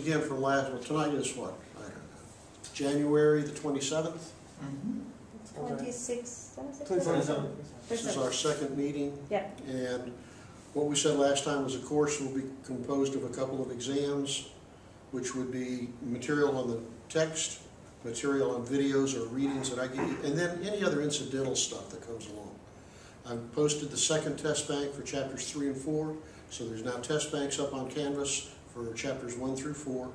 again from last, well, tonight is what? I don't know. January the 27th? Mm-hmm. 26. 27. This is our second meeting. Yeah. And what we said last time was a course will be composed of a couple of exams, which would be material on the text, material on videos or readings that I give you, and then any other incidental stuff that comes along. I've posted the second test bank for chapters 3 and 4, so there's now test banks up on Canvas for chapters 1 through 4.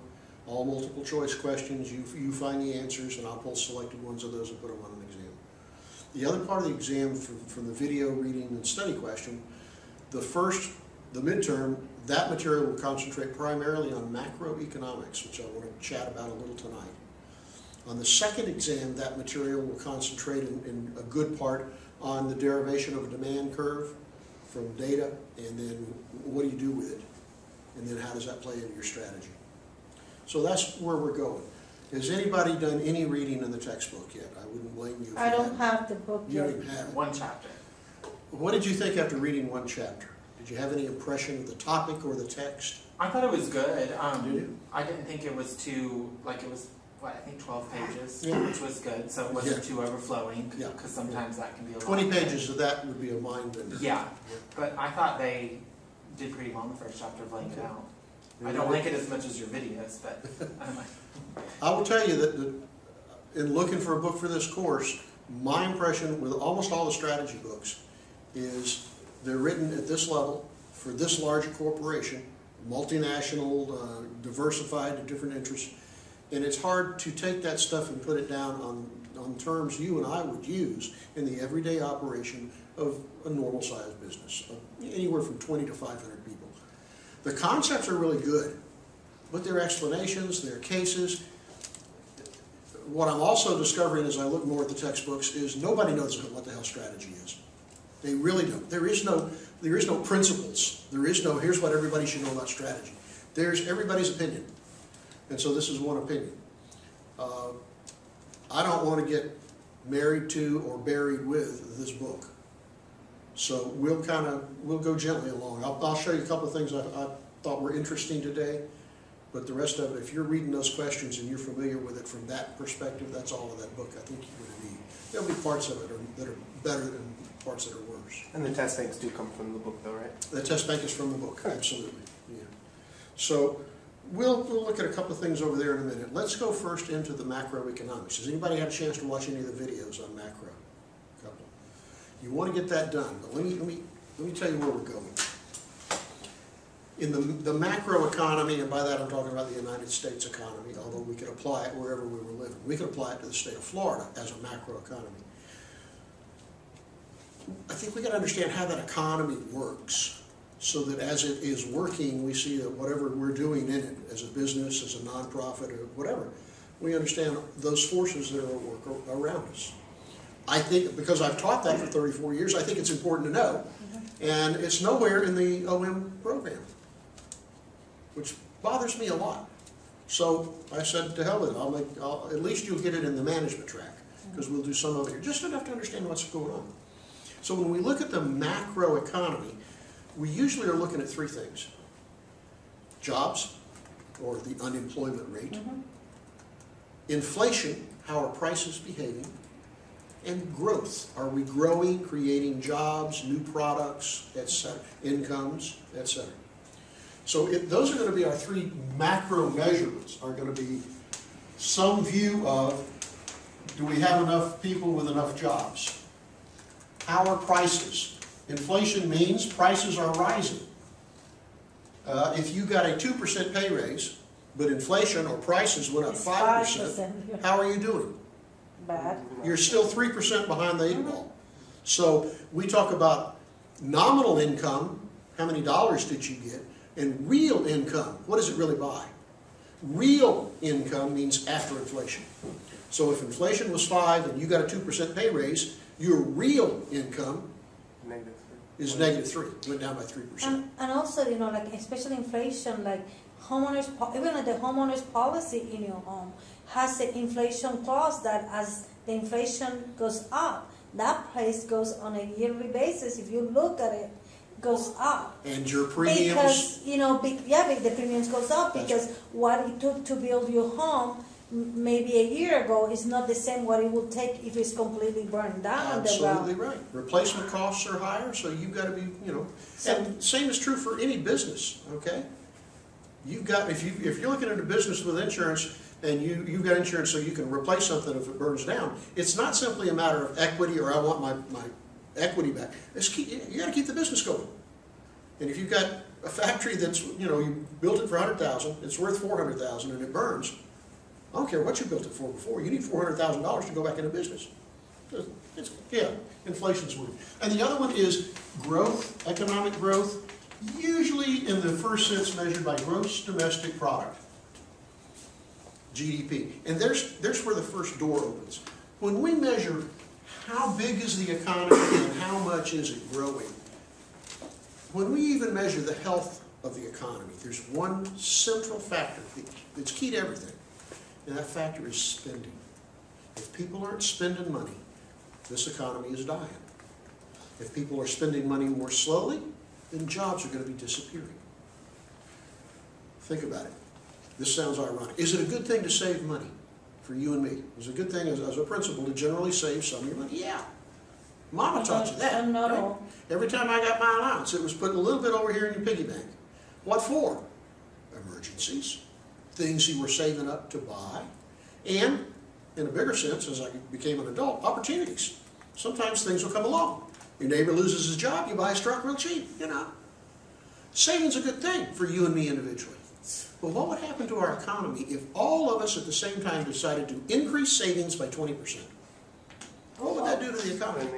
All multiple choice questions, you find the answers, and I'll pull selected ones of those and put them on an exam. The other part of the exam from the video, reading, and study question, the midterm, that material will concentrate primarily on macroeconomics, which I want to chat about a little tonight. On the second exam, that material will concentrate in a good part on the derivation of a demand curve from data, and then what do you do with it, and then how does that play into your strategy. So that's where we're going. Has anybody done any reading in the textbook yet? I wouldn't blame you if I don't have the book you yet. don't even have it. One chapter. What did you think after reading one chapter? Did you have any impression of the topic or the text? I thought it was good. Did you? I didn't think it was too, like it was, what, I think 12 pages, Yeah. which was good, so it wasn't too overflowing, Yeah. because sometimes that can be a lot. 20 pages of that would be a mind bender. Yeah, but I thought they did pretty well in the first chapter of laying it out. I Yeah. don't like it as much as your videos, but I don't know. I will tell you that in looking for a book for this course, my impression with almost all the strategy books is they're written at this level for this large a corporation, multinational, diversified to different interests, and it's hard to take that stuff and put it down on terms you and I would use in the everyday operation of a normal sized business, of anywhere from 20 to 500 people. The concepts are really good, but their explanations, their cases. What I'm also discovering as I look more at the textbooks is nobody knows what the hell strategy is. They really don't. There is no principles. There is no, here's what everybody should know about strategy. There's everybody's opinion. And so this is one opinion. I don't want to get married to or buried with this book. So we'll go gently along. I'll show you a couple of things I thought were interesting today, but the rest of it, if you're reading those questions and you're familiar with it from that perspective, that's all of that book I think you're going to need. There'll be parts of it that are better than parts that are worse. And the test banks do come from the book though, right? The test bank is from the book, absolutely. Yeah. So we'll look at a couple of things over there in a minute. Let's go first into the macroeconomics. Has anybody had a chance to watch any of the videos on macro? A couple. You want to get that done, but let me tell you where we're going. In the macro economy, and by that I'm talking about the United States economy, although we could apply it wherever we were living. We could apply it to the state of Florida as a macro economy. I think we got to understand how that economy works, so that as it is working, we see that whatever we're doing in it, as a business, as a nonprofit, or whatever, we understand those forces that are at work around us. I think, because I've taught that for 34 years, I think it's important to know, and it's nowhere in the OM program, which bothers me a lot. So I said, to hell with it, at least you'll get it in the management track, because we'll do some of it here, just enough to understand what's going on. So when we look at the macro economy, we usually are looking at three things. Jobs, or the unemployment rate. Inflation, how are prices behaving? And growth, are we growing, creating jobs, new products, etc., incomes, etc. So those are going to be our three macro measurements, are going to be some view of, do we have enough people with enough jobs? How are prices? Inflation means prices are rising. If you got a 2% pay raise, but inflation or prices went up 5%, how are you doing? Bad. You're still 3% behind the 8 ball. So we talk about nominal income, how many dollars did you get, and real income, what does it really buy? Real income means after inflation. So if inflation was 5 and you got a 2% pay raise, your real income is -3. Went down by 3%. And also, you know, like especially inflation, like homeowners, even like the homeowners policy in your home has the inflation clause that as the inflation goes up, that price goes on a yearly basis. If you look at it, goes up. And your premiums, Because, the premiums goes up That's because what it took to build your home maybe a year ago is not the same what it will take if it's completely burned down on the absolutely ground. right. Replacement costs are higher, so you've got to be, and same is true for any business, okay? You've got, if you're looking at a business with insurance and you've got insurance so you can replace something if it burns down, it's not simply a matter of equity or I want my equity back. You got to keep the business going. And if you've got a factory that's, you built it for $100,000, it's worth $400,000 and it burns, I don't care what you built it for before, you need $400,000 to go back into business. Inflation's weird. And the other one is growth, economic growth, usually in the first sense measured by gross domestic product, GDP. And there's where the first door opens. When we measure how big is the economy and how much is it growing, when we even measure the health of the economy, there's one central factor that's key to everything, and that factor is spending. If people aren't spending money, this economy is dying. If people are spending money more slowly, then jobs are going to be disappearing. Think about it. This sounds ironic. Is it a good thing to save money for you and me? Is it a good thing as a principle to generally save some of your money? Yeah. Mama taught you that. Right? Every time I got my allowance, it was put a little bit over here in your piggy bank. What for? Emergencies, things you were saving up to buy, and in a bigger sense, as I became an adult, opportunities. Sometimes things will come along. Your neighbor loses his job, you buy his truck real cheap, Saving's a good thing for you and me individually. Well, what would happen to our economy if all of us at the same time decided to increase savings by 20%? What would that do to the economy?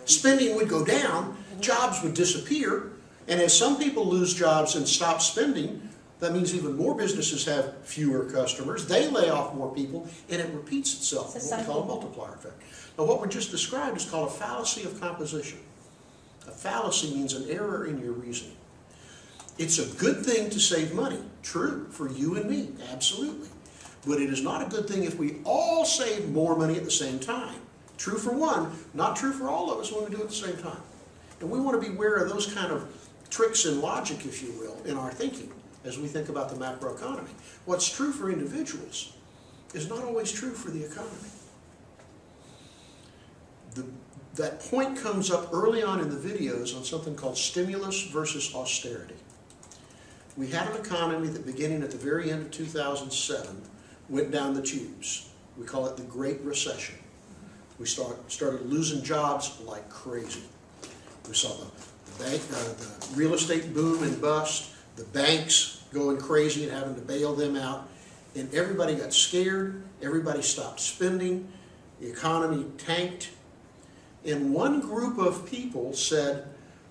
Spending would go down, jobs would disappear, and as some people lose jobs and stop spending, that means even more businesses have fewer customers, they lay off more people, and it repeats itself, what we call a multiplier effect. Now what we just described is called a fallacy of composition. A fallacy means an error in your reasoning. It's a good thing to save money, true, for you and me, absolutely. But it is not a good thing if we all save more money at the same time. True for one, not true for all of us when we do it at the same time. And we want to be aware of those kind of tricks in logic, if you will, in our thinking as we think about the macroeconomy. What's true for individuals is not always true for the economy. That point comes up early on in the videos on something called stimulus versus austerity. We had an economy that beginning at the very end of 2007 went down the tubes. We call it the Great Recession. We started losing jobs like crazy. We saw the real estate boom and bust, the banks going crazy and having to bail them out, and everybody got scared, everybody stopped spending, the economy tanked, and one group of people said,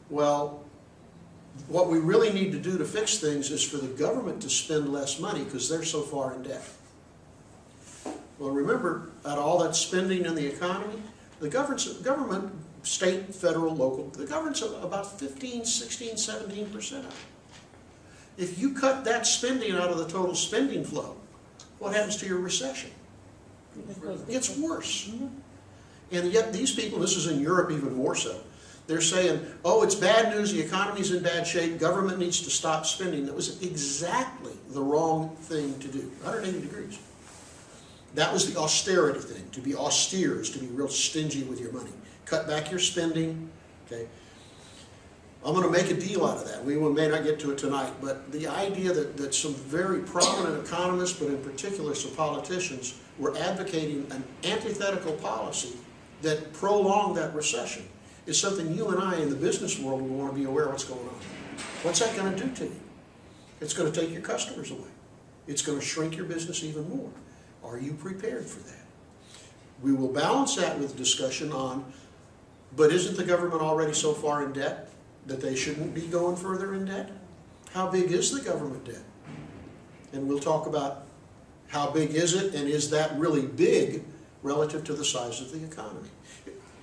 well, what we really need to do to fix things is for the government to spend less money because they're so far in debt. Well, remember, out of all that spending in the economy, the government, state, federal, local, the government's about 15, 16, 17% of it. If you cut that spending out of the total spending flow, what happens to your recession? It gets worse. And yet these people, this is in Europe even more so, they're saying, oh, it's bad news, the economy's in bad shape, government needs to stop spending. That was exactly the wrong thing to do, 180 degrees. That was the austerity thing. To be austere is to be real stingy with your money. Cut back your spending, okay? I'm going to make a deal out of that. We may not get to it tonight, but the idea that some very prominent economists, but in particular some politicians, were advocating an antithetical policy that prolonged that recession is something you and I in the business world will want to be aware of what's going on. What's that going to do to you? It's going to take your customers away. It's going to shrink your business even more. Are you prepared for that? We will balance that with discussion on, but isn't the government already so far in debt that they shouldn't be going further in debt? How big is the government debt? And we'll talk about how big is it, and is that really big relative to the size of the economy?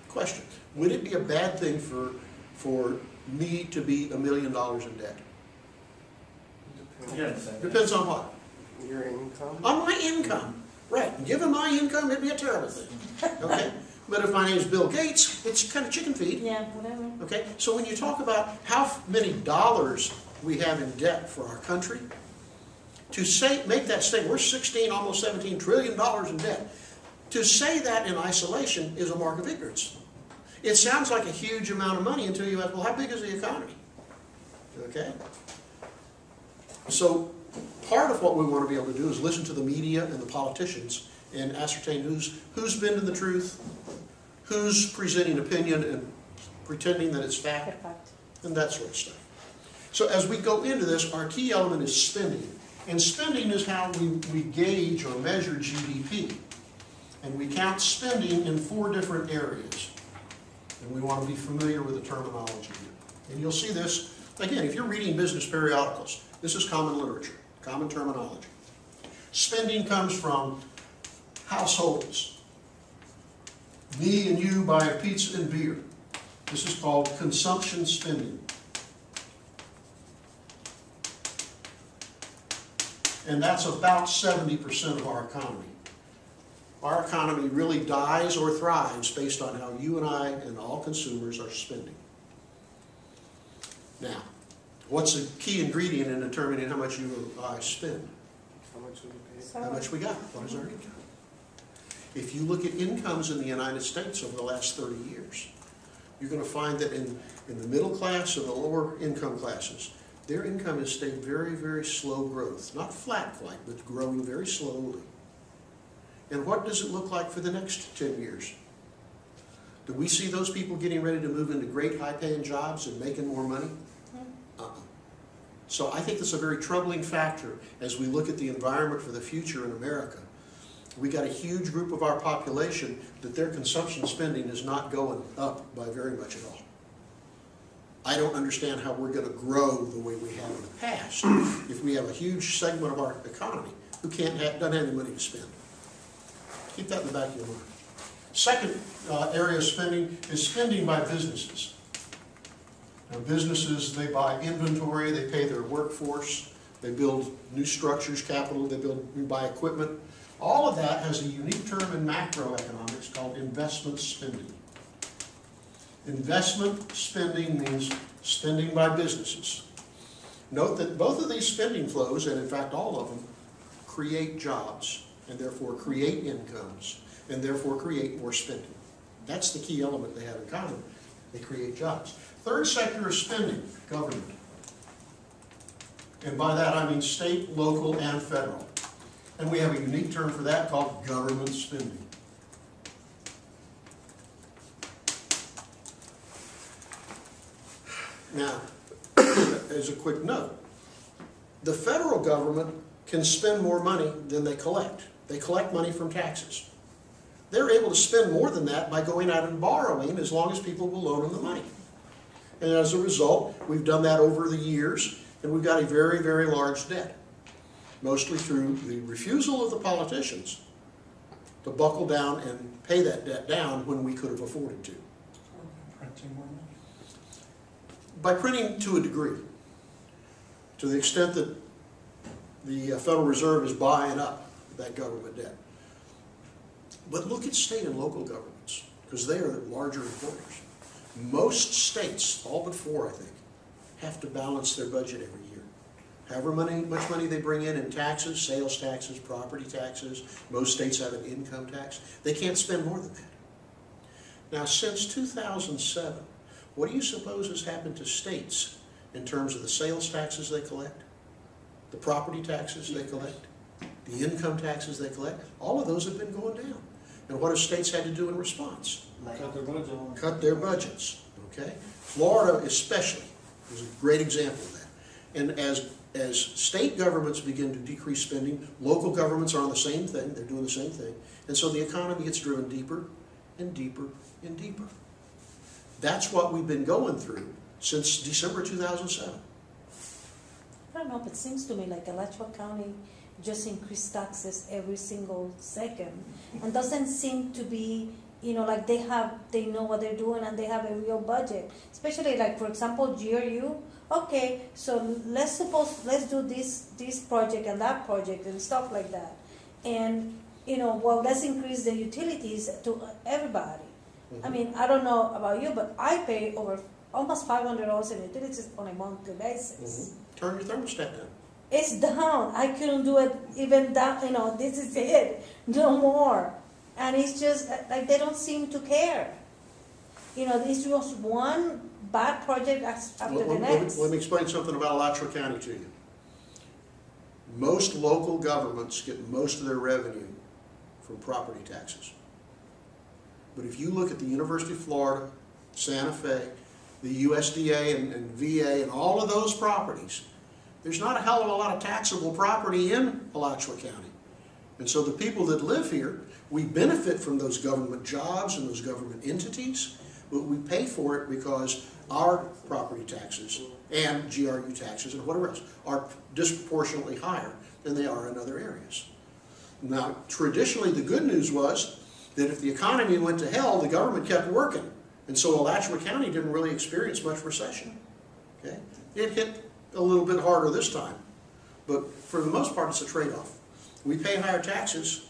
Question, would it be a bad thing for me to be $1 million in debt? Depends on what? Your income? On my income. Right. Given my income, it'd be a terrible thing. Okay? But if my name is Bill Gates, it's kind of chicken feed. Yeah, whatever. Okay, so when you talk about how many dollars we have in debt for our country, to say, make that statement, we're 16, almost $17 trillion in debt. To say that in isolation is a mark of ignorance. It sounds like a huge amount of money until you ask, well, how big is the economy? Okay? So part of what we want to be able to do is listen to the media and the politicians and ascertain who's bending the truth, who's presenting opinion and pretending that it's fact, Perfect. and that sort of stuff. So as we go into this, our key element is spending. And spending is how we gauge or measure GDP. And we count spending in 4 different areas. And we want to be familiar with the terminology here. And you'll see this, again, if you're reading business periodicals, this is common literature, common terminology. Spending comes from households. Me and you buy a pizza and beer. This is called consumption spending. And that's about 70% of our economy. Our economy really dies or thrives based on how you and I and all consumers are spending. Now, what's the key ingredient in determining how much you or I spend? How much would you pay? So, How much we got? What is our income? If you look at incomes in the United States over the last 30 years, you're going to find that in the middle class and the lower income classes, their income has stayed very, very slow growth. Not flat quite, but growing very slowly. And what does it look like for the next 10 years? Do we see those people getting ready to move into great high-paying jobs and making more money? So I think that's a very troubling factor as we look at the environment for the future in America. We got a huge group of our population that their consumption spending is not going up by very much at all. I don't understand how we're going to grow the way we have in the past if we have a huge segment of our economy who doesn't have any money to spend. Keep that in the back of your mind. Second area of spending is spending by businesses. Now, businesses, they buy inventory, they pay their workforce, they build new structures, capital, they buy equipment. All of that has a unique term in macroeconomics called investment spending. Investment spending means spending by businesses. Note that both of these spending flows, and in fact all of them, create jobs, and therefore create incomes, and therefore create more spending. That's the key element they have in common. They create jobs. Third sector of spending, government. And by that I mean state, local, and federal. And we have a unique term for that called government spending. Now, as a quick note, the federal government can spend more money than they collect. They collect money from taxes. They're able to spend more than that by going out and borrowing as long as people will loan them the money. And as a result, we've done that over the years, and we've got a very, very large debt. Mostly through the refusal of the politicians to buckle down and pay that debt down when we could have afforded to. Printing more money. By printing to a degree, to the extent that the Federal Reserve is buying up that government debt. But look at state and local governments, because they are the larger employers. Most states, all but 4 I think, have to balance their budget every year. However much money they bring in taxes, sales taxes, property taxes, most states have an income tax, they can't spend more than that. Now since 2007, what do you suppose has happened to states in terms of the sales taxes they collect, the property taxes they collect, the income taxes they collect? All of those have been going down. And what have states had to do in response? Cut their budget. Cut their budgets. Okay? Florida especially is a great example of that. And as state governments begin to decrease spending, local governments are on the same thing, they're doing the same thing, and so the economy gets driven deeper and deeper and deeper. That's what we've been going through since December 2007. I don't know, but it seems to me like Alachua County just increase taxes every single second, and doesn't seem to be, like they know what they're doing and they have a real budget. Especially like, for example, GRU. Okay, so let's do this project and that project and stuff like that, and let's increase the utilities to everybody. I mean, I don't know about you, but I pay over almost $500 in utilities on a monthly basis. Turn your thermostat down. It's down. I couldn't do it even down, this is it. No more. And it's just like they don't seem to care. This was one bad project after the next. Let me explain something about Alachua County to you. Most local governments get most of their revenue from property taxes. But if you look at the University of Florida, Santa Fe, the USDA and VA and all of those properties, there's not a hell of a lot of taxable property in Alachua County. And so the people that live here, we benefit from those government jobs and those government entities, but we pay for it because our property taxes and GRU taxes and whatever else are disproportionately higher than they are in other areas. Now, traditionally, the good news was that if the economy went to hell, the government kept working. And so Alachua County didn't really experience much recession. Okay? It hit a little bit harder this time. But for the most part, it's a trade-off. We pay higher taxes,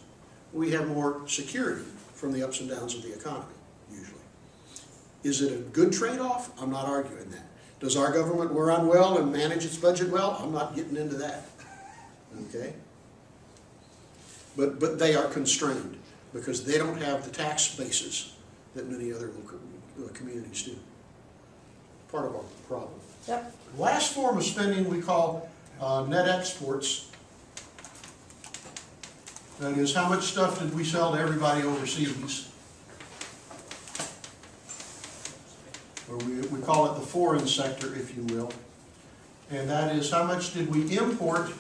we have more security from the ups and downs of the economy, usually. Is it a good trade-off? I'm not arguing that. Does our government run well and manage its budget well? I'm not getting into that. Okay? But they are constrained because they don't have the tax bases that many other communities do. Part of our problem. Yep. Last form of spending we call net exports. That is, how much stuff did we sell to everybody overseas? Or we call it the foreign sector, if you will. And that is, how much did we import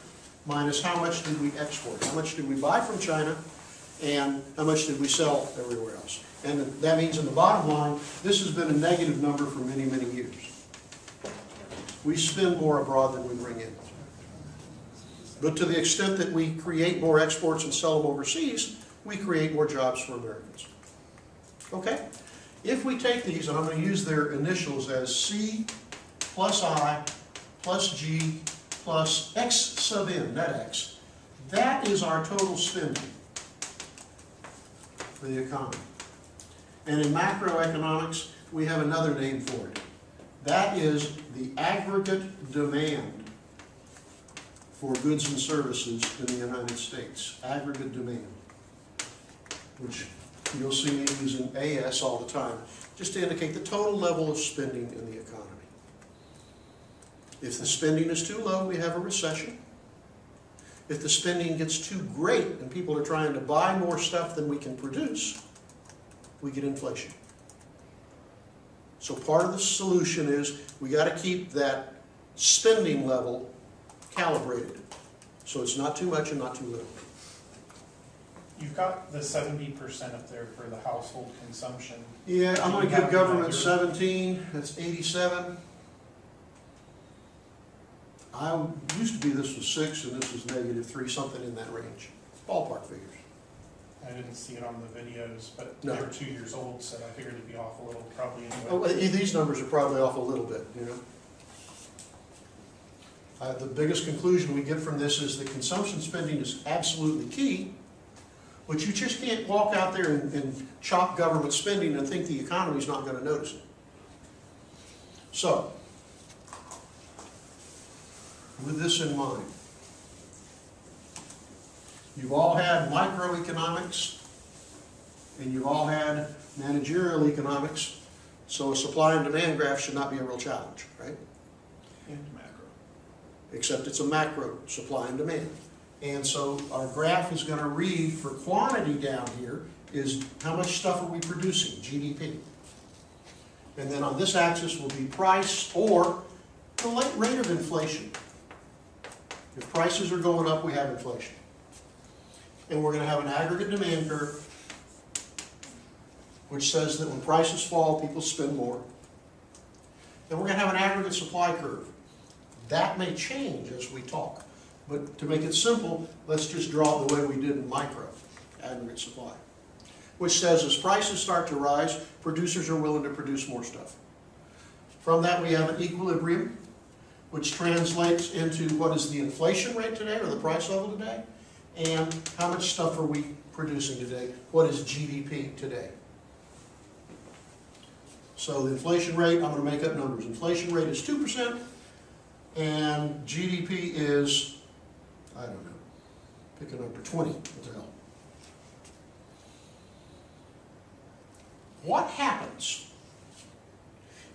minus how much did we export? How much did we buy from China and how much did we sell everywhere else? And that means in the bottom line, this has been a negative number for many, many years. We spend more abroad than we bring in. But to the extent that we create more exports and sell them overseas, we create more jobs for Americans. Okay? If we take these, and I'm going to use their initials as C plus I plus G plus X sub n, net X, that is our total spending for the economy. And in macroeconomics, we have another name for it. That is the aggregate demand for goods and services in the United States. Aggregate demand, which you'll see me using AS all the time, just to indicate the total level of spending in the economy. If the spending is too low, we have a recession. If the spending gets too great and people are trying to buy more stuff than we can produce, we get inflation. So part of the solution is we got to keep that spending level calibrated. So it's not too much and not too little. You've got the 70% up there for the household consumption. Yeah, I'm going to give government 17. That's 87. I used to be this was 6 and this was -3, something in that range. Ballpark figures. I didn't see it on the videos, but No. they were 2 years old, so I figured it'd be off a little probably anyway. Oh, these numbers are probably off a little bit, you know. The biggest conclusion we get from this is that consumption spending is absolutely key, but you just can't walk out there and chop government spending and think the economy's not going to notice it. So, with this in mind, you've all had microeconomics and you've all had managerial economics, so a supply and demand graph should not be a real challenge, right? And macro. Except it's a macro supply and demand. And so our graph is going to read for quantity down here is how much stuff are we producing, GDP. And then on this axis will be price or the rate of inflation. If prices are going up, we have inflation. And we're going to have an aggregate demand curve which says that when prices fall, people spend more. And we're going to have an aggregate supply curve. That may change as we talk. But to make it simple, let's just draw it the way we did in micro, aggregate supply. Which says as prices start to rise, producers are willing to produce more stuff. From that we have an equilibrium, which translates into what is the inflation rate today, or the price level today, and how much stuff are we producing today, what is GDP today. So the inflation rate, I'm going to make up numbers. Inflation rate is 2%, and GDP is, I don't know, pick a number, 20. What the hell? What happens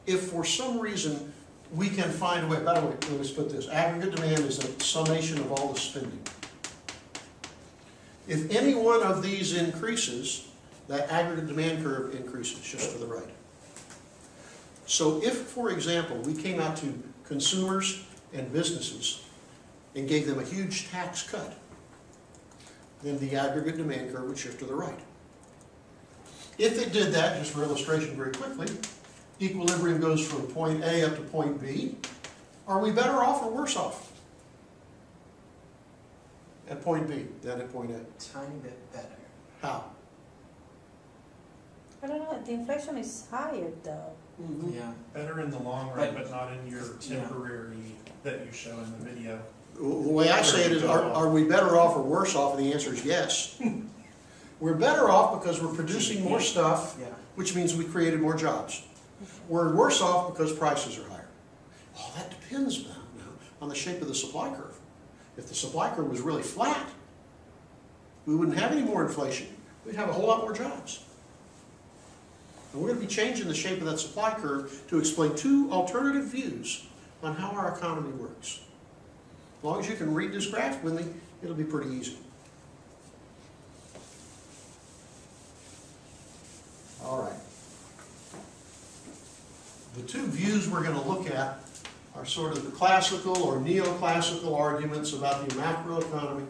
if for some reason we can find a way? By the way, let's put this. Aggregate demand is a summation of all the spending. If any one of these increases, that aggregate demand curve increases just to the right. So if, for example, we came out to consumers and businesses and gave them a huge tax cut, then the aggregate demand curve would shift to the right. If it did that, just for illustration very quickly, equilibrium goes from point A up to point B. Are we better off or worse off at point B than at point A? Tiny bit better. How? I don't know, the inflation is higher though. Yeah. Better in the long run, but not in your temporary that you show in the video. The way I say it is, are we better off or worse off? And the answer is yes. We're better off because we're producing more stuff, Yeah. which means we created more jobs. We're worse off because prices are higher. Oh, that depends now on the shape of the supply curve. If the supply curve was really flat, we wouldn't have any more inflation. We'd have a whole lot more jobs. And we're going to be changing the shape of that supply curve to explain two alternative views on how our economy works. As long as you can read this graph with me, it'll be pretty easy. All right. The two views we're going to look at are sort of the classical or neoclassical arguments about the macroeconomy.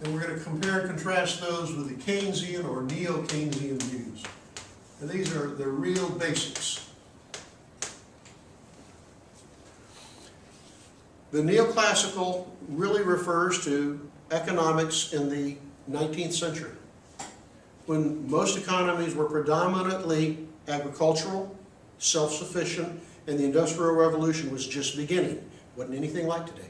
And we're going to compare and contrast those with the Keynesian or neo-Keynesian views. And these are the real basics. The neoclassical really refers to economics in the 19th century, when most economies were predominantly agricultural, self-sufficient, and the Industrial Revolution was just beginning. It wasn't anything like today.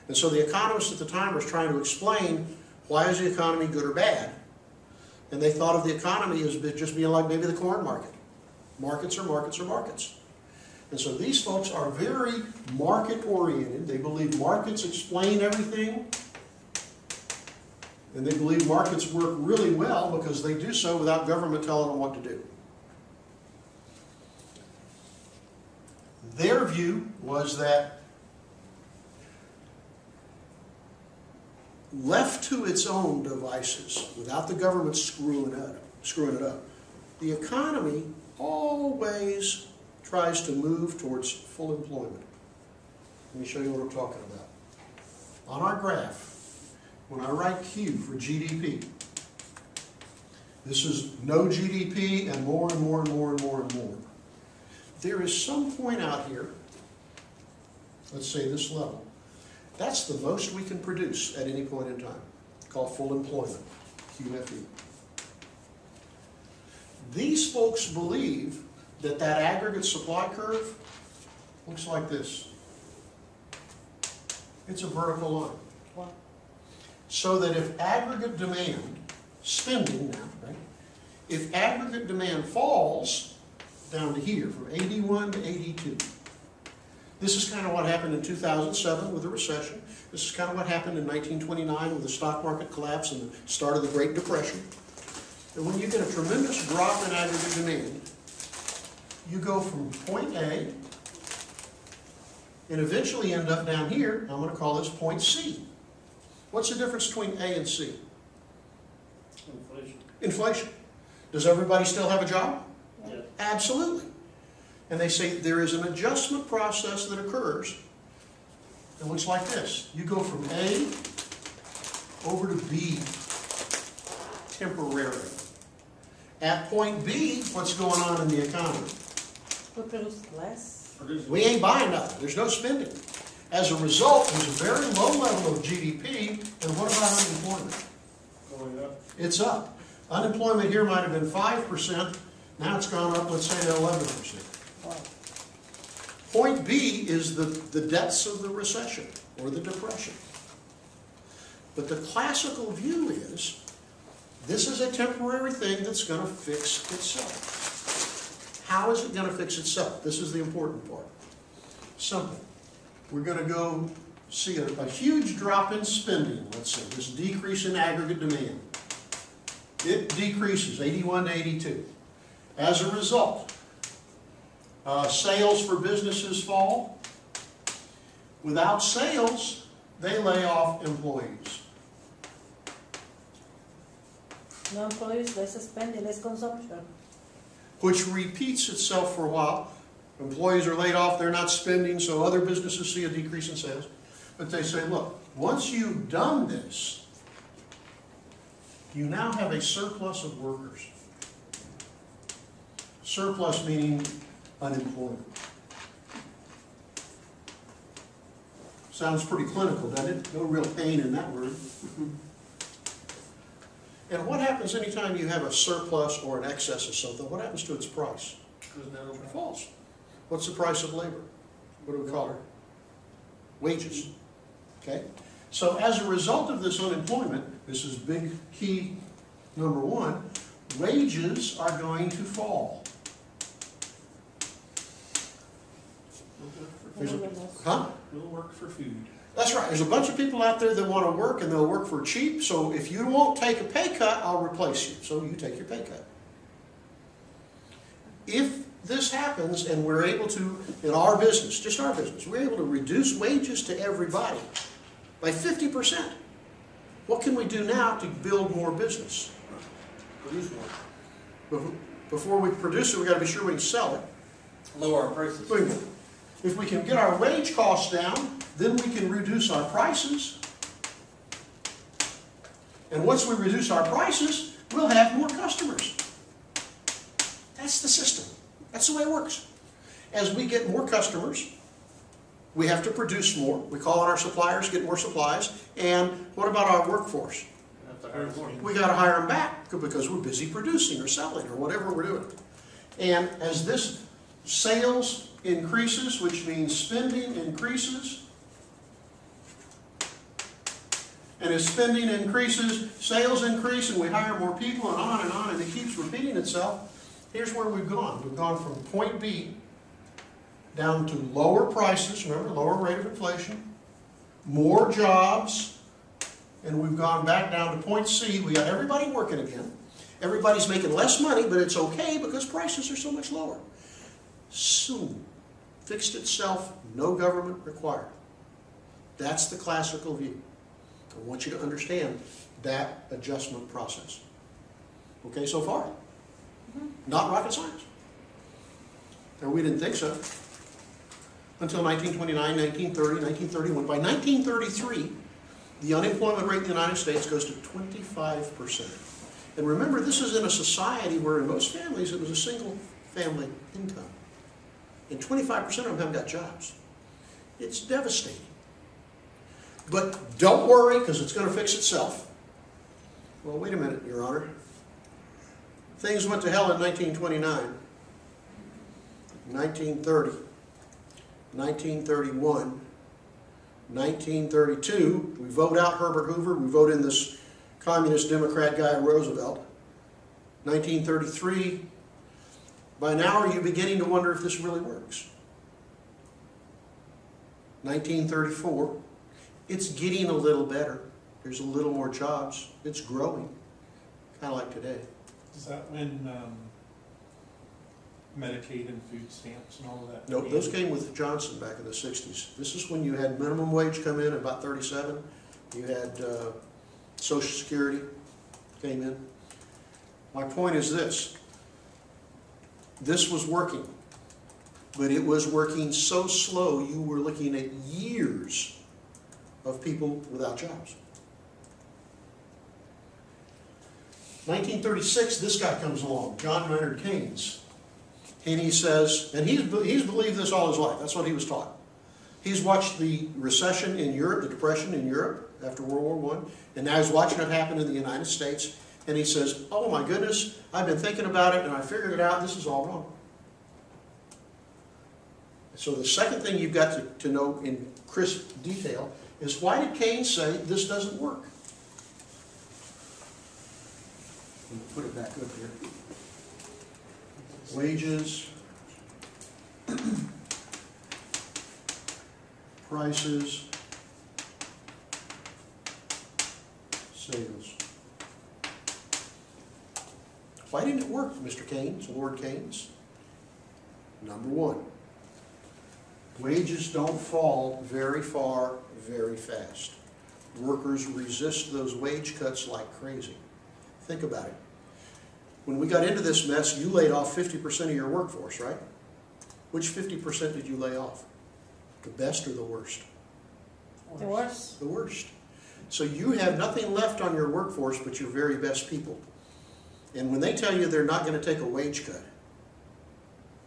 And so the economists at the time were trying to explain, why is the economy good or bad? And they thought of the economy as just being like maybe the corn market. Markets are markets are markets. And so these folks are very market-oriented. They believe markets explain everything. And they believe markets work really well because they do so without government telling them what to do. Their view was that left to its own devices, without the government screwing it up, the economy always tries to move towards full employment. Let me show you what I'm talking about. On our graph, when I write Q for GDP, this is no GDP and more and more and more and more and more. There is some point out here, let's say this level, that's the most we can produce at any point in time, called full employment, QFE. These folks believe that that aggregate supply curve looks like this. It's a vertical line. Wow. So that if aggregate demand, spending now, right? If aggregate demand falls down to here, from 81 to 82, this is kind of what happened in 2007 with the recession. This is kind of what happened in 1929 with the stock market collapse and the start of the Great Depression. And when you get a tremendous drop in aggregate demand, you go from point A and eventually end up down here. I'm going to call this point C. What's the difference between A and C? Inflation. Inflation. Does everybody still have a job? Yes. Absolutely. And they say there is an adjustment process that occurs. It looks like this. You go from A over to B temporarily. At point B, what's going on in the economy? We produce less. We ain't buying nothing. There's no spending. As a result, there's a very low level of GDP, and what about unemployment? Going up. It's up. Unemployment here might have been 5%. Now it's gone up, let's say, to 11%. Wow. Point B is the depths of the recession or the depression. But the classical view is this is a temporary thing that's going to fix itself. How is it going to fix itself? This is the important part. Simple. We're going to go see a huge drop in spending, let's say, this decrease in aggregate demand. It decreases 81 to 82. As a result, sales for businesses fall. Without sales, they lay off employees. No employees, less spending, less consumption. Which repeats itself for a while. Employees are laid off, they're not spending, so other businesses see a decrease in sales. But they say, look, once you've done this, you now have a surplus of workers. Surplus meaning unemployment. Sounds pretty clinical, doesn't it? No real pain in that word. And what happens anytime you have a surplus or an excess of something? What happens to its price? It falls. What's the price of labor? What do we call it? Wages. Okay? So as a result of this unemployment, this is big key number one, wages are going to fall. Huh? We'll work for food. That's right. There's a bunch of people out there that want to work and they'll work for cheap. So if you won't take a pay cut, I'll replace you. So you take your pay cut. If this happens and we're able to, in our business, just our business, we're able to reduce wages to everybody by 50%. What can we do now to build more business? Produce more. Before we produce it, we've got to be sure we can sell it. Lower our prices. Wait a minute. If we can get our wage costs down, then we can reduce our prices. And once we reduce our prices, we'll have more customers. That's the system. That's the way it works. As we get more customers, we have to produce more. We call on our suppliers, get more supplies. And what about our workforce? We got to hire them back because we're busy producing or selling or whatever we're doing. And as this sales increases, which means spending increases, and as spending increases, sales increase, and we hire more people, and on, and it keeps repeating itself. Here's where we've gone. We've gone from point B down to lower prices, remember, lower rate of inflation, more jobs, and we've gone back down to point C. We got everybody working again. Everybody's making less money, but it's okay because prices are so much lower. Soon, fixed itself, no government required. That's the classical view. I want you to understand that adjustment process. Okay, so far? Not rocket science. And we didn't think so. Until 1929, 1930, 1931. By 1933, the unemployment rate in the United States goes to 25%. And remember, this is in a society where in most families it was a single family income. And 25% of them haven't got jobs. It's devastating. But don't worry, because it's going to fix itself. Well, wait a minute, Your Honor. Things went to hell in 1929, 1930, 1931, 1932. We vote out Herbert Hoover. We vote in this communist Democrat guy, Roosevelt. 1933. By now, are you beginning to wonder if this really works? 1934. It's getting a little better. There's a little more jobs. It's growing, kind of like today. Is that when Medicaid and food stamps and all of that? No, those came with Johnson back in the 60s. This is when you had minimum wage come in at about 37. You had Social Security came in. My point is this. This was working, but it was working so slow you were looking at years of people without jobs. 1936, this guy comes along, John Maynard Keynes, and he says, and he's believed this all his life, that's what he was taught. He's watched the recession in Europe, the Depression in Europe after World War I, and now he's watching it happen in the United States, and he says, oh my goodness, I've been thinking about it and I figured it out, this is all wrong. So the second thing you've got to know in crisp detail is why did Keynes say this doesn't work? Let me put it back up here. Wages prices, sales. Why didn't it work, Mr. Keynes, Lord Keynes? Number one, wages don't fall very far, very fast. Workers resist those wage cuts like crazy. Think about it. When we got into this mess, you laid off 50% of your workforce, right? Which 50% did you lay off? The best or the worst? The worst. The worst. So you have nothing left on your workforce but your very best people. And when they tell you they're not going to take a wage cut,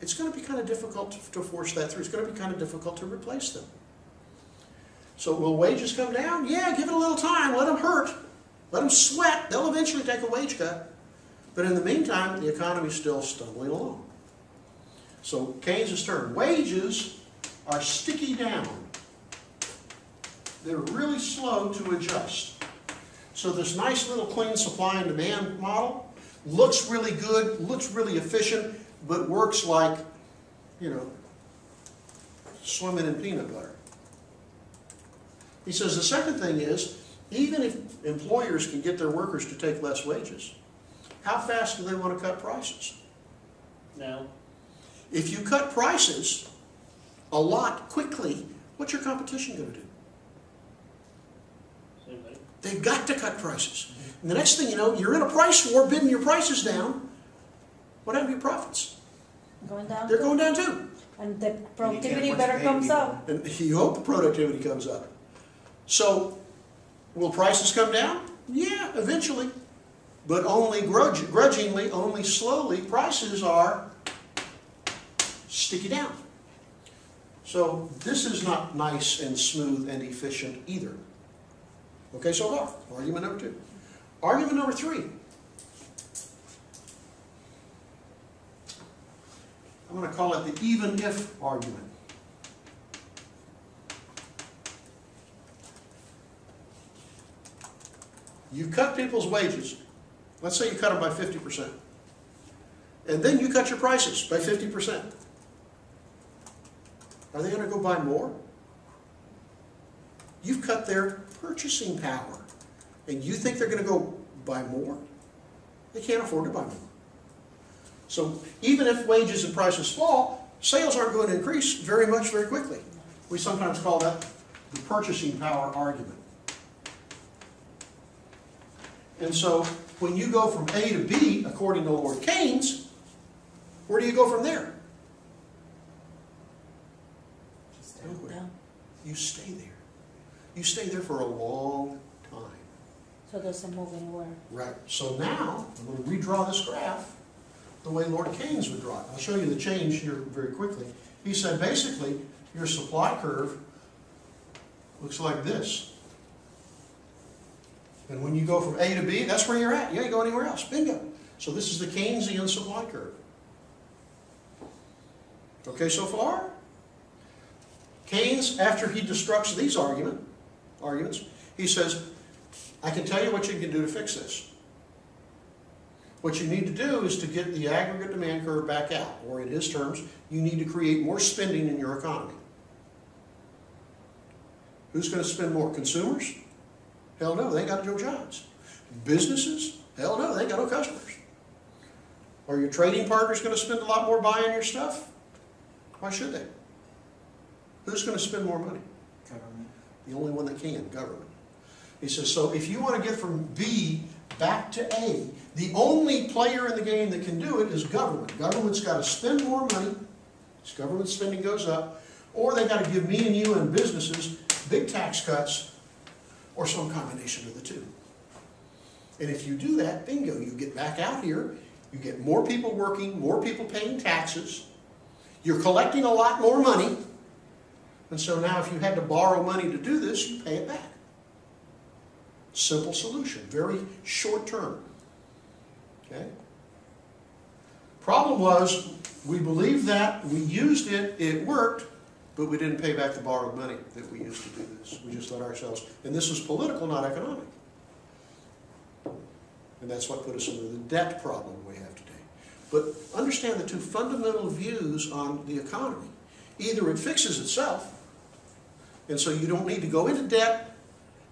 it's going to be kind of difficult to force that through. It's going to be kind of difficult to replace them. So will wages come down? Yeah, give it a little time. Let them hurt. Let them sweat. They'll eventually take a wage cut. But in the meantime, the economy's still stumbling along. So Keynes' term, wages are sticky down. They're really slow to adjust. So this nice little clean supply and demand model looks really good, looks really efficient, but works like, you know, swimming in peanut butter. He says the second thing is, even if employers can get their workers to take less wages, how fast do they want to cut prices? Now, If you cut prices a lot quickly, what's your competition going to do? same thing. They've got to cut prices. And the next thing you know, you're in a price war bidding your prices down. What happened to your profits? Going down. They're going down too. And the And productivity you can't better pay comes people. up. And you hope the productivity comes up. So, will prices come down? Yeah, eventually. But only grudgingly, only slowly. Prices are sticky down. So, this is not nice and smooth and efficient either. Okay, so far, argument number 2. Argument number 3. I'm going to call it the even if argument. You cut people's wages. Let's say you cut them by 50%. And then you cut your prices by 50%. Are they going to go buy more? You've cut their purchasing power. And you think they're going to go buy more? They can't afford to buy more. So even if wages and prices fall, sales aren't going to increase very much very quickly. We sometimes call that the purchasing power argument. And so when you go from A to B, according to Lord Keynes, where do you go from there? Nowhere. Down. You stay there. You stay there for a long time. So it doesn't move anywhere. Right. So now, I'm going to redraw this graph the way Lord Keynes would draw it. I'll show you the change here very quickly. He said basically your supply curve looks like this. And when you go from A to B, that's where you're at. You ain't going anywhere else. Bingo. So this is the Keynesian supply curve. Okay so far? Keynes, after he destructs these arguments, he says, I can tell you what you can do to fix this. What you need to do is to get the aggregate demand curve back out, or in his terms, you need to create more spending in your economy. Who's going to spend more? Consumers? Hell no, they ain't got no jobs. Businesses? Hell no, they ain't got no customers. Are your trading partners going to spend a lot more buying your stuff? Why should they? Who's going to spend more money? Government. The only one that can, government. He says, so if you want to get from B back to A, the only player in the game that can do it is government. Government's got to spend more money, as government spending goes up, or they got to give me and you and businesses big tax cuts, or some combination of the two. And if you do that, bingo, you get back out here, you get more people working, more people paying taxes, you're collecting a lot more money, and so now if you had to borrow money to do this, you pay it back. Simple solution, very short term. Okay? Problem was, we believed that, we used it, it worked, but we didn't pay back the borrowed money that we used to do this. We just let ourselves, and this was political, not economic. And that's what put us into the debt problem we have today. But understand the two fundamental views on the economy. Either it fixes itself, and so you don't need to go into debt,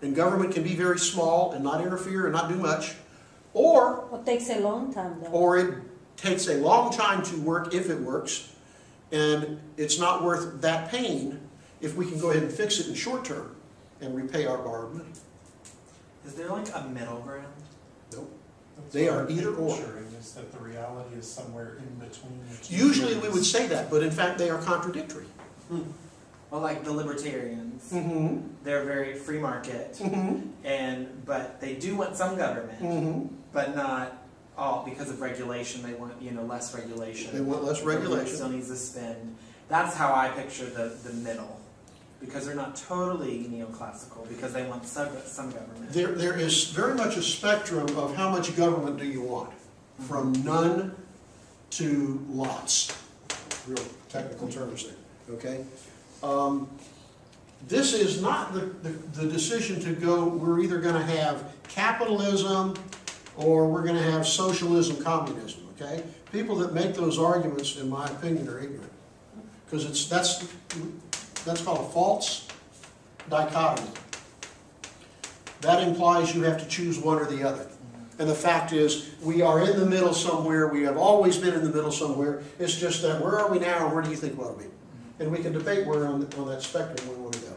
and government can be very small and not interfere and not do much, or It takes a long time though. or it takes a long time to work if it works, and it's not worth that pain if we can go ahead and fix it in short term and repay our borrowed money. Is there like a middle ground? Nope. That's They what are I'm either or. picturing, is that the reality is somewhere in between the two. Usually we views. would say that, but in fact they are contradictory. Well, like the libertarians, Mm-hmm. they're very free market, Mm-hmm. but they do want some government, Mm-hmm. but not all because of regulation. They want less regulation. They want less Government regulation. still needs to spend. That's how I picture the middle, because they're not totally neoclassical because they want some government. There is very much a spectrum of how much government do you want, from none to lots. Real technical terms there, okay? This is not the decision to go, we're either going to have capitalism or we're going to have socialism, communism, okay? People that make those arguments, in my opinion, are ignorant. Because that's called a false dichotomy. That implies you have to choose one or the other. And the fact is, we are in the middle somewhere. We have always been in the middle somewhere. It's just that, where are we now, and where do you think we ought to be? And we can debate where on that spectrum we want to go.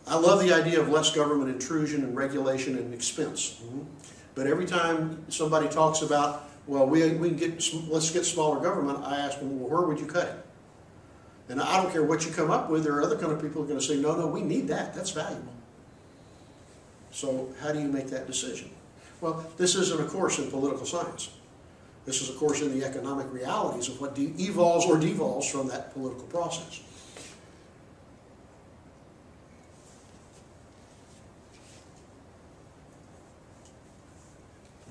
I love the idea of less government intrusion and regulation and expense. But every time somebody talks about, well, let's get smaller government, I ask them, well, where would you cut it? And I don't care what you come up with, there are other kind of people who are going to say, no, we need that, that's valuable. So how do you make that decision? Well, this isn't a course in political science. This is a course in the economic realities of what evolves or devolves from that political process.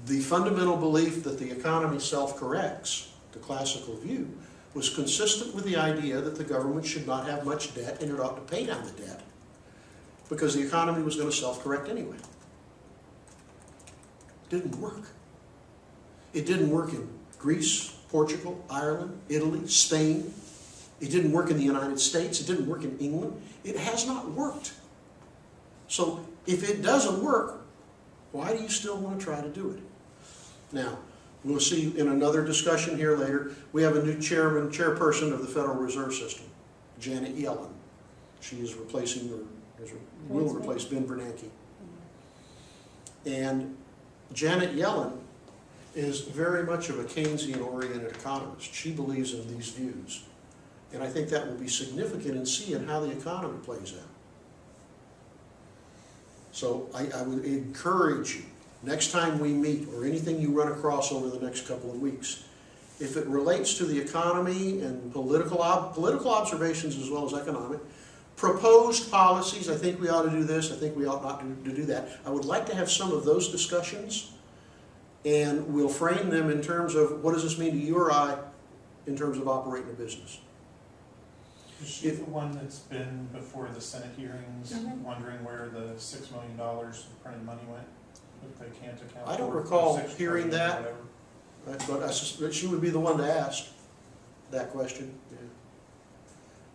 The fundamental belief that the economy self-corrects, the classical view, was consistent with the idea that the government should not have much debt and it ought to pay down the debt because the economy was going to self-correct anyway. It didn't work. It didn't work in Greece, Portugal, Ireland, Italy, Spain. It didn't work in the United States. It didn't work in England. It has not worked. So if it doesn't work, why do you still want to try to do it? Now, we'll see in another discussion here later, we have a new chairperson of the Federal Reserve System, Janet Yellen. She is replacing, will replace Ben Bernanke. And Janet Yellen is very much of a Keynesian-oriented economist. She believes in these views. And I think that will be significant in seeing how the economy plays out. So I would encourage you, next time we meet, or anything you run across over the next couple of weeks, if it relates to the economy and political observations as well as economic, proposed policies, I think we ought to do this, I think we ought not to do that. I would like to have some of those discussions, and we'll frame them in terms of what does this mean to you or I in terms of operating a business. Is she the one that's been before the Senate hearings, wondering where the $6 million of printed money went that they can't account for? I don't recall $6 hearing trillion or that. whatever? But I suspect she would be the one to ask that question. Yeah.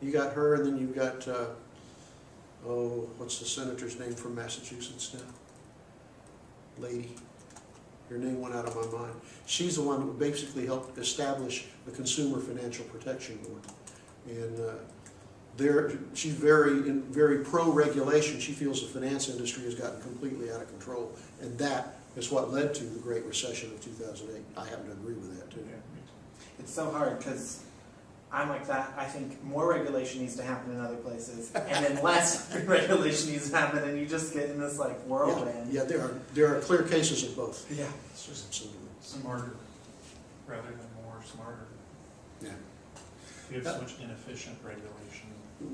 You got her, and then you've got, what's the senator's name from Massachusetts now? Lady. Her name went out of my mind. She's the one who basically helped establish the Consumer Financial Protection Board. And she's very pro-regulation. She feels the finance industry has gotten completely out of control. And that is what led to the Great Recession of 2008. I happen to agree with that, too. Yeah, me too. It's so hard because I'm like that. I think more regulation needs to happen in other places, and then less regulation needs to happen, and you just get in this like whirlwind. Yeah, there are clear cases of both. Yeah. It's just Absolutely. smarter rather than more smarter. Yeah. You have so much inefficient regulation.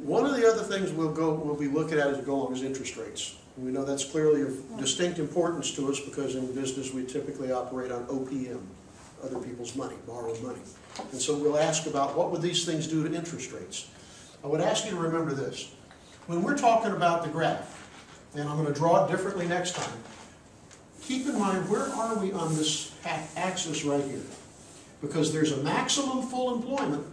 One of the other things we'll be looking at as we go along is interest rates. We know that's clearly of distinct importance to us because in business we typically operate on OPM, other people's money, borrowed money. And so we'll ask about what would these things do to interest rates. I would ask you to remember this. When we're talking about the graph, and I'm going to draw it differently next time, keep in mind where are we on this axis right here? because there's a maximum full employment.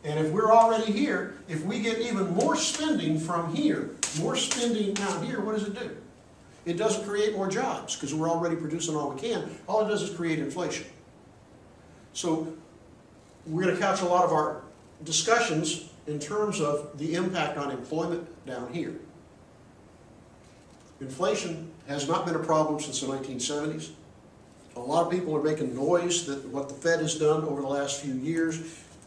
And if we're already here, if we get even more spending from here, more spending out here, what does it do? It doesn't create more jobs because we're already producing all we can. All it does is create inflation. So we're going to couch a lot of our discussions in terms of the impact on employment down here. Inflation has not been a problem since the 1970s. A lot of people are making noise that what the Fed has done over the last few years,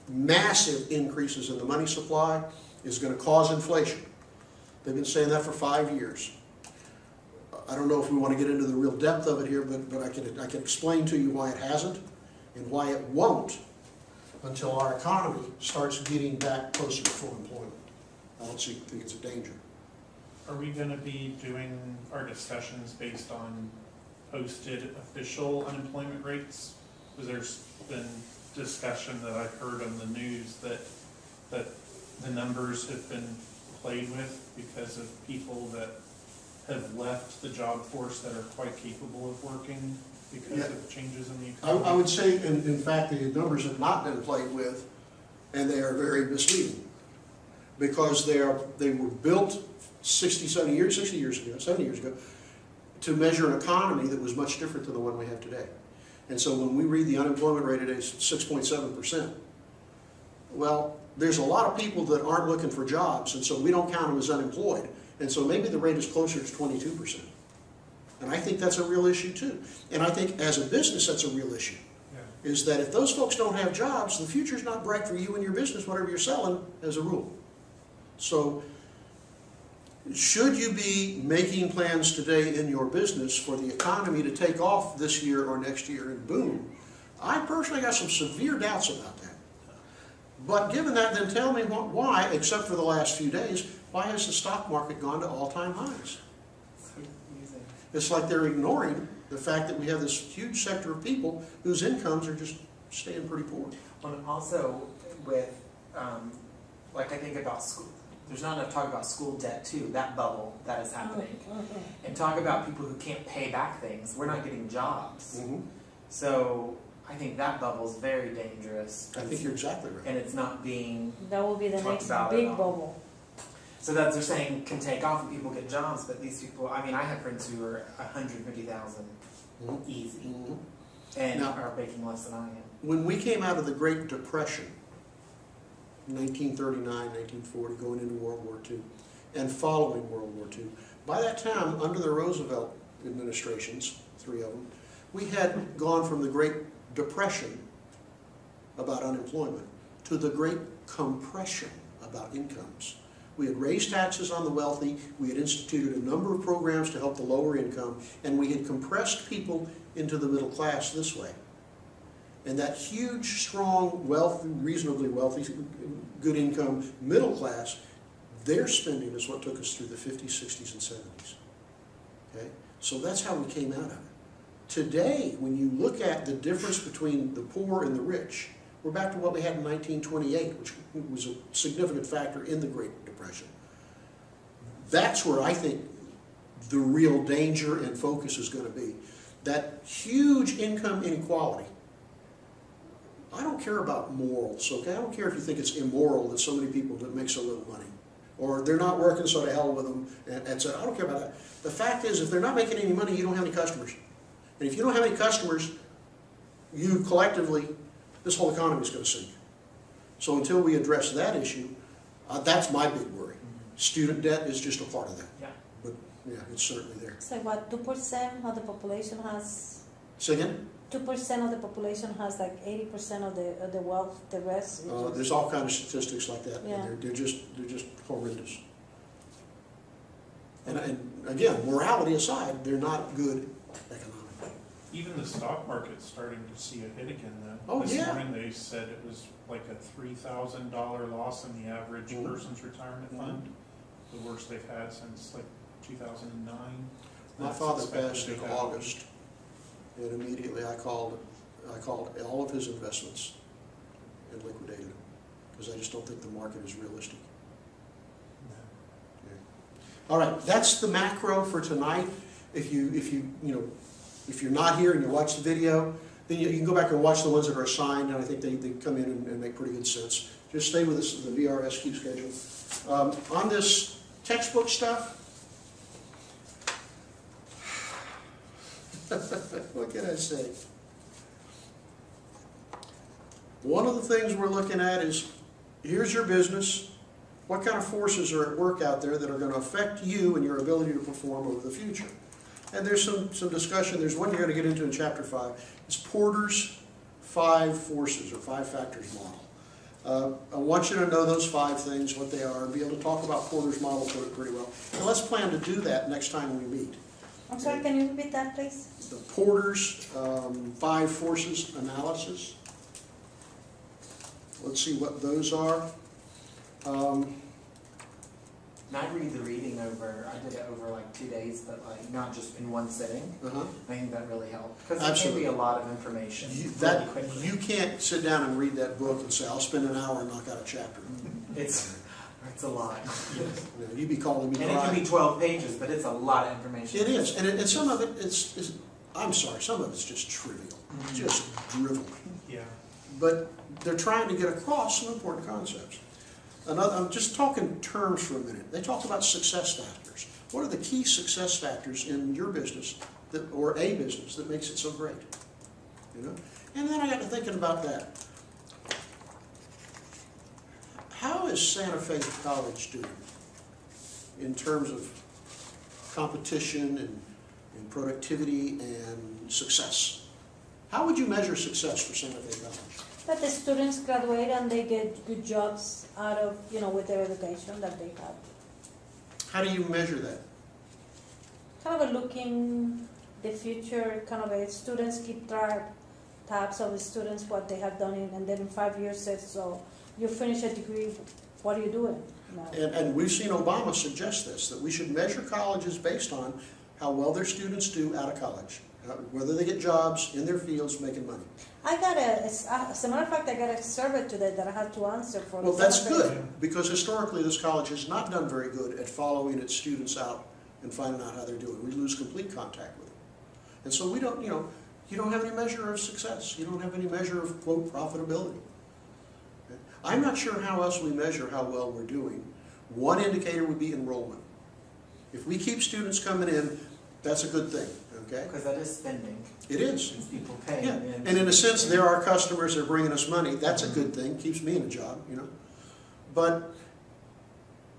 massive increases in the money supply, is going to cause inflation. They've been saying that for 5 years. I don't know if we want to get into the real depth of it here, but I can explain to you why it hasn't and why it won't until our economy starts getting back closer to full employment. I don't think it's a danger. Are we going to be doing our discussions based on posted official unemployment rates? Because there's been discussion that I've heard on the news that the numbers have been played with because of people that have left the job force that are quite capable of working because of changes in the economy. I would say, in fact, the numbers have not been played with, and they are very misleading because they were built 70 years ago, to measure an economy that was much different than the one we have today. And so when we read the unemployment rate today, it's 6.7%. Well, there's a lot of people that aren't looking for jobs, and so we don't count them as unemployed. And so maybe the rate is closer to 22%. And I think that's a real issue too. And I think as a business, that's a real issue. Yeah. Is that if those folks don't have jobs, the future's not bright for you and your business, whatever you're selling, as a rule. So, should you be making plans today in your business for the economy to take off this year or next year and boom? I personally got some severe doubts about that. But given that, then tell me why, except for the last few days, why has the stock market gone to all-time highs? It's like they're ignoring the fact that we have this huge sector of people whose incomes are just staying pretty poor. Well, and also with, like I think about school, there's not enough talk about school debt too, that bubble that is happening. And talk about people who can't pay back things. We're not getting jobs. So I think that bubble is very dangerous. I think you're exactly right. And it's not being That will be the next about big bubble. So that they're saying can take off and people get jobs, but these people, I mean, I have friends who are 150,000 easy and now, are making less than I am. When we came out of the Great Depression, 1939, 1940, going into World War II, and following World War II, by that time, under the Roosevelt administrations, 3 of them, we had gone from the Great Depression about unemployment to the Great Compression about incomes. We had raised taxes on the wealthy, we had instituted a number of programs to help the lower income, and we had compressed people into the middle class this way. And that huge, strong, reasonably wealthy, good income middle class, their spending is what took us through the 50s, 60s, and 70s. Okay? So that's how we came out of it. Today, when you look at the difference between the poor and the rich, we're back to what we had in 1928, which was a significant factor in the Great Depression. That's where I think the real danger and focus is going to be. That huge income inequality. I don't care about morals, okay? I don't care if you think it's immoral that so many people that make so little money. Or they're not working, so to hell with them, and so I don't care about that. The fact is, if they're not making any money, you don't have any customers. And if you don't have any customers, you collectively, this whole economy is going to sink. So until we address that issue, that's my big worry. Student debt is just a part of that. Yeah. But yeah, it's certainly there. So what, 2% of the population has? Say again? 2% of the population has like 80% of the wealth. The rest. There's all kinds of statistics like that. Yeah. And they're just horrendous. And again, morality aside, they're not good economically. Even the stock market's starting to see a hit again, though. Oh, this yeah. morning they said it was like a $3,000 loss in the average person's retirement fund, the worst they've had since like 2009. My father passed in August, and immediately I called all of his investments and liquidated them because I just don't think the market is realistic. Yeah. All right, that's the macro for tonight. If you're not here and you watch the video, then you can go back and watch the ones that are assigned, and I think they come in and make pretty good sense. Just stay with the VRSQ schedule. On this textbook stuff, what can I say? One of the things we're looking at is, here's your business. What kind of forces are at work out there that are going to affect you and your ability to perform over the future? And there's some discussion. There's one you're going to get into in Chapter 5. It's Porter's 5 forces or 5 factors model. I want you to know those 5 things, what they are, and be able to talk about Porter's model pretty well. And let's plan to do that next time we meet. I'm sorry, can you repeat that, please? The Porter's 5 forces analysis. Let's see what those are. And I read the reading over, I did it over like 2 days, but like not just in one sitting. I think that really helped. Because it can be a lot of information really quickly. You can't sit down and read that book and say, I'll spend an hour and knock out a chapter. It's a lot. You'd be calling me and crying. it can be 12 pages, but it's a lot of information. It is, and some of it is, I'm sorry, some of it's just trivial, just drivel. Yeah. But they're trying to get across some important concepts. I'm just talking terms for a minute. They talk about success factors. What are the key success factors in your business, or a business, that makes it so great? You know? And then I got to thinking about that. How is Santa Fe College doing in terms of competition and productivity and success? How would you measure success for Santa Fe College? That the students graduate and they get good jobs out of, with their education that they have. How do you measure that? Kind of a looking the future, kind of a students keep tabs of the students, what they have done, and then in 5 years says, so you finish a degree, what are you doing now? And we've seen Obama suggest this, that we should measure colleges based on how well their students do out of college, whether they get jobs in their fields making money. I got as a matter of fact, I got a survey today that I had to answer for. Well, that's good, because historically this college has not done very good at following its students out and finding out how they're doing. We lose complete contact with them. And so we don't, you don't have any measure of success. You don't have any measure of, quote, profitability. I'm not sure how else we measure how well we're doing. One indicator would be enrollment. If we keep students coming in, that's a good thing, okay? Because that is spending. It is. It's people paying. Yeah. And in a sense, they're our customers, they're bringing us money. That's a good thing, keeps me in a job, But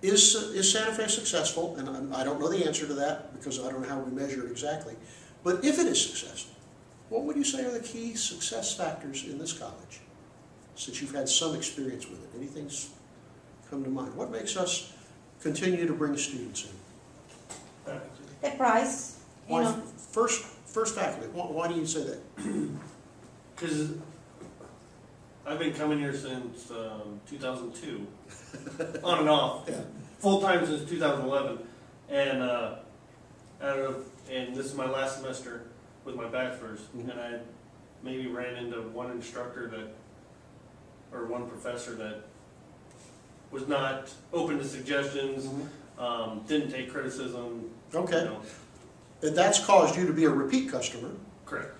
is Santa Fe successful? And I don't know the answer to that because I don't know how we measure it exactly. But if it is successful, what would you say are the key success factors in this college? Since you've had some experience with it, anything's come to mind? What makes us continue to bring students in? The price, Why, first faculty, why do you say that? Because I've been coming here since 2002, on and off, Yeah. full time since 2011, and and this is my last semester with my bachelor's, Mhm. and I maybe ran into one instructor or one professor that was not open to suggestions, didn't take criticism. Okay. And that's caused you to be a repeat customer. Correct.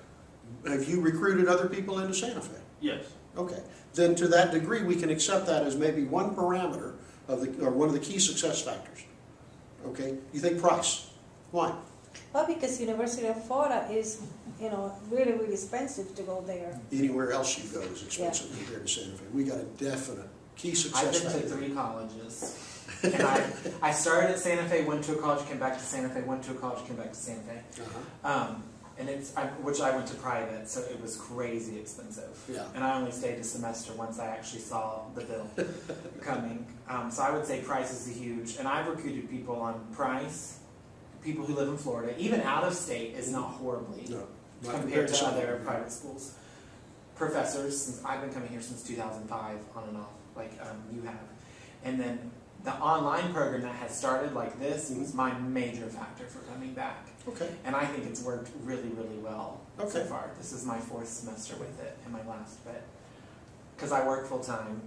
Have you recruited other people into Santa Fe? Yes. Okay. Then to that degree, we can accept that as maybe one parameter or one of the key success factors. Okay? You think price. Why? well, because University of Florida is, really, really expensive to go there. Anywhere else you go is expensive compared to Santa Fe. We got a definite key I've success been to factor. 3 colleges. And I started at Santa Fe, went to a college, came back to Santa Fe, went to a college, came back to Santa Fe. And which I went to private, so it was crazy expensive. Yeah. And I only stayed a semester once I actually saw the bill coming. So I would say price is huge. And I've recruited people on price, people who live in Florida, even out of state is not horribly No, not compared to some. other private schools. Professors, since I've been coming here since 2005, on and off, like you have. And then the online program that has started like this was my major factor for coming back. Okay. And I think it's worked really, really well so Okay. far. This is my 4th semester with it and my last bit. Because I work full time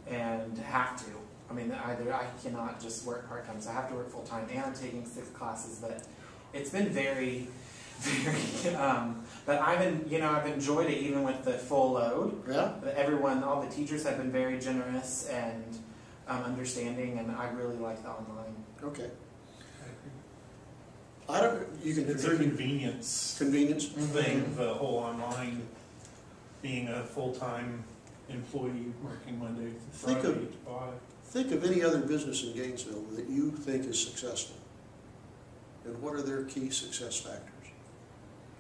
and have to. I mean, I cannot just work part time, so I have to work full time. And I'm taking 6 classes, but it's been very, very, but I've enjoyed it even with the full load. Yeah? Everyone, all the teachers have been very generous and understanding, and I really like the online. Okay. I don't, you can It's a contribute convenience convenience. thing, the whole online, being a full-time employee working Monday through Think Friday, of- 8 to 5. Think of any other business in Gainesville that you think is successful. And what are their key success factors?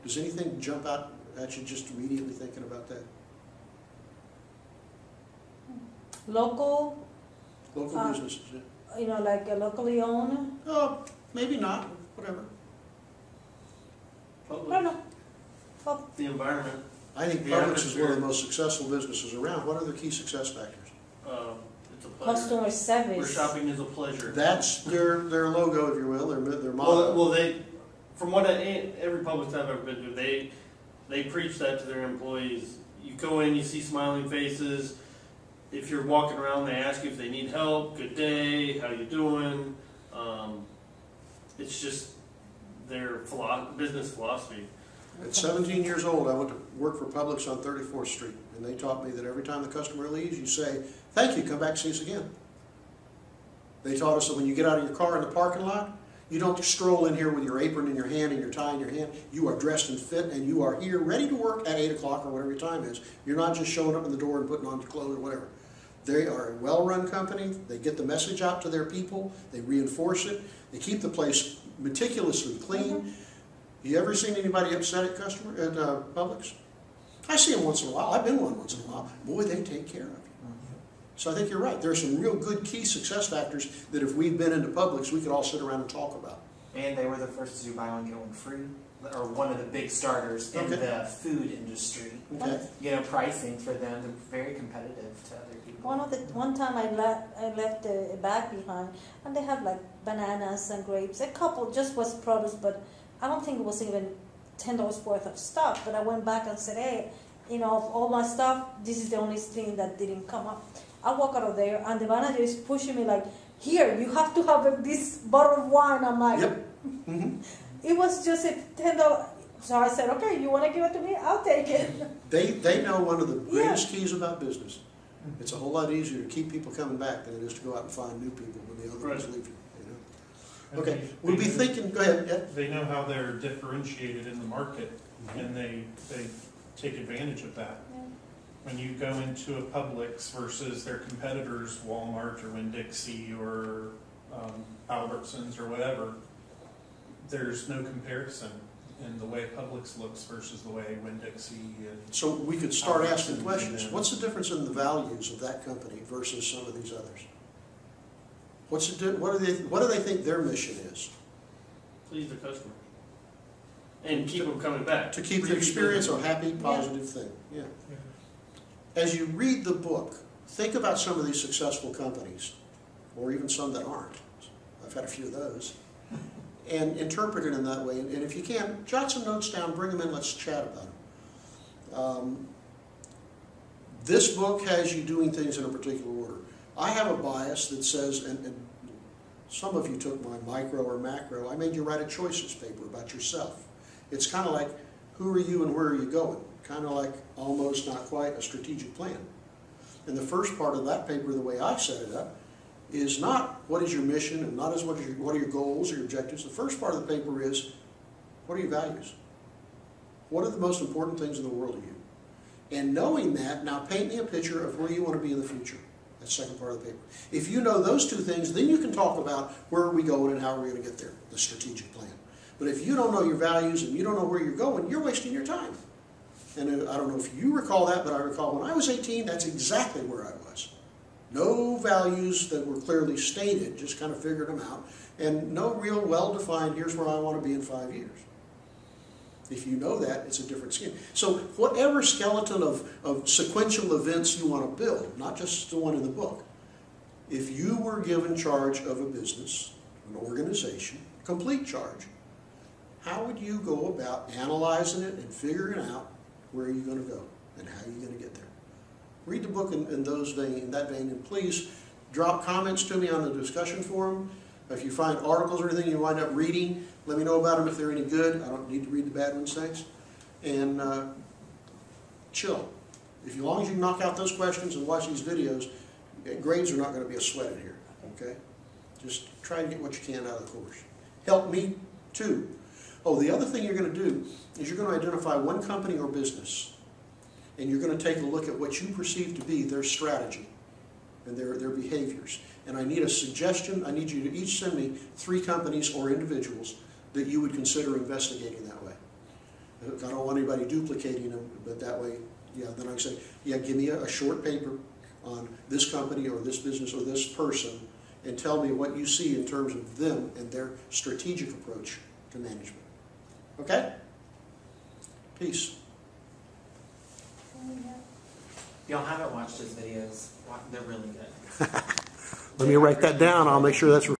Does anything jump out at you just immediately thinking about that? Local, Local businesses, yeah. you know, like locally owned. Oh, maybe not, whatever. I don't Public, know. Oh, the environment, I think The Publix is one of atmosphere. the most successful businesses around. What are their key success factors? it's a pleasure. customer Where service. shopping is a pleasure. That's their logo, if you will, their motto. Well, they, from what every Publix I've ever been to, they preach that to their employees. You go in, you see smiling faces. If you're walking around, they ask you if they need help. Good day, how you doing? It's just their business philosophy. At 17 years old, I went to work for Publix on 34th Street, and they taught me that every time the customer leaves, you say, "Thank you, come back and see us again." They taught us that when you get out of your car in the parking lot, you don't stroll in here with your apron in your hand and your tie in your hand. You are dressed and fit, and you are here ready to work at 8 o'clock or whatever your time is. You're not just showing up in the door and putting on your clothes or whatever. They are a well-run company. They get the message out to their people. They reinforce it. They keep the place meticulously clean. You ever seen anybody upset at Publix? I see them once in a while. I've been one once in a while. Boy, they take care of you. So I think you're right. There are some real good key success factors that if we've been into Publix, we could all sit around and talk about. And they were the first to do buy one, get one free, or one of the big starters in Okay. the food industry. Okay. Pricing for them, they're very competitive to other people. One time I left a bag behind, and they had like bananas and grapes. A couple just was produce, but I don't think it was even $10 worth of stuff. But I went back and said, "Hey, you know, of all my stuff, this is the only thing that didn't come up." I walk out of there, and the manager is pushing me like, "Here, you have to have this bottle of wine." I'm like, Yep. Mm-hmm. It was just a $10. So I said, "Okay, you want to give it to me? I'll take it." They know one of the greatest keys about business. It's a whole lot easier to keep people coming back than it is to go out and find new people when the other ones leave you. And Okay, they- we'll be they- thinking, go ahead, yeah. They know how they're differentiated in the market, and they take advantage of that. When you go into a Publix versus their competitors, Walmart or Winn-Dixie or Albertsons or whatever, there's no comparison in the way Publix looks versus the way Winn-Dixie and So we could start asking Albertsons questions. and- What's the difference in the values of that company versus some of these others? What do they think their mission is? Please the customer. And keep them coming back. To keep the experience a happy, positive thing. Yeah. As you read the book, think about some of these successful companies, or even some that aren't. I've had a few of those. And interpret it in that way. And if you can, jot some notes down, bring them in, let's chat about them. This book has you doing things in a particular order. I have a bias that says, and some of you took my micro or macro, I made you write a choices paper about yourself. It's kind of like, who are you and where are you going? Kind of like, almost not quite, a strategic plan. And the first part of that paper, the way I set it up, is not what is your mission and not as what are your goals or your objectives. The first part of the paper is, what are your values? What are the most important things in the world to you? And knowing that, now paint me a picture of where you want to be in the future. That's the second part of the paper. If you know those two things, then you can talk about where are we going and how are we going to get there, the strategic plan. But if you don't know your values and you don't know where you're going, you're wasting your time. And I don't know if you recall that, but I recall when I was 18, that's exactly where I was. No values that were clearly stated, just kind of figured them out, and no real well-defined, here's where I want to be in 5 years. If you know that, it's a different scheme. So whatever skeleton of sequential events you want to build, not just the one in the book, if you were given charge of a business, an organization, complete charge, how would you go about analyzing it and figuring out where you're going to go and how you're going to get there? Read the book in that vein, and please drop comments to me on the discussion forum. If you find articles or anything you wind up reading Let me know about them if they're any good. I don't need to read the bad ones, thanks. And chill. As long as you knock out those questions and watch these videos, grades are not going to be a sweat in here, okay? Just try and get what you can out of the course. Help me, too. Oh, the other thing you're going to do is you're going to identify one company or business, and you're going to take a look at what you perceive to be their strategy and their behaviors. And I need a suggestion. I need you to each send me 3 companies or individuals that you would consider investigating that way. I don't want anybody duplicating them, but that way, yeah, then I can say, yeah, give me a short paper on this company or this business or this person, and tell me what you see in terms of them and their strategic approach to management. Okay? Peace. If y'all haven't watched his videos, they're really good. Let me write that down. I'll make sure that's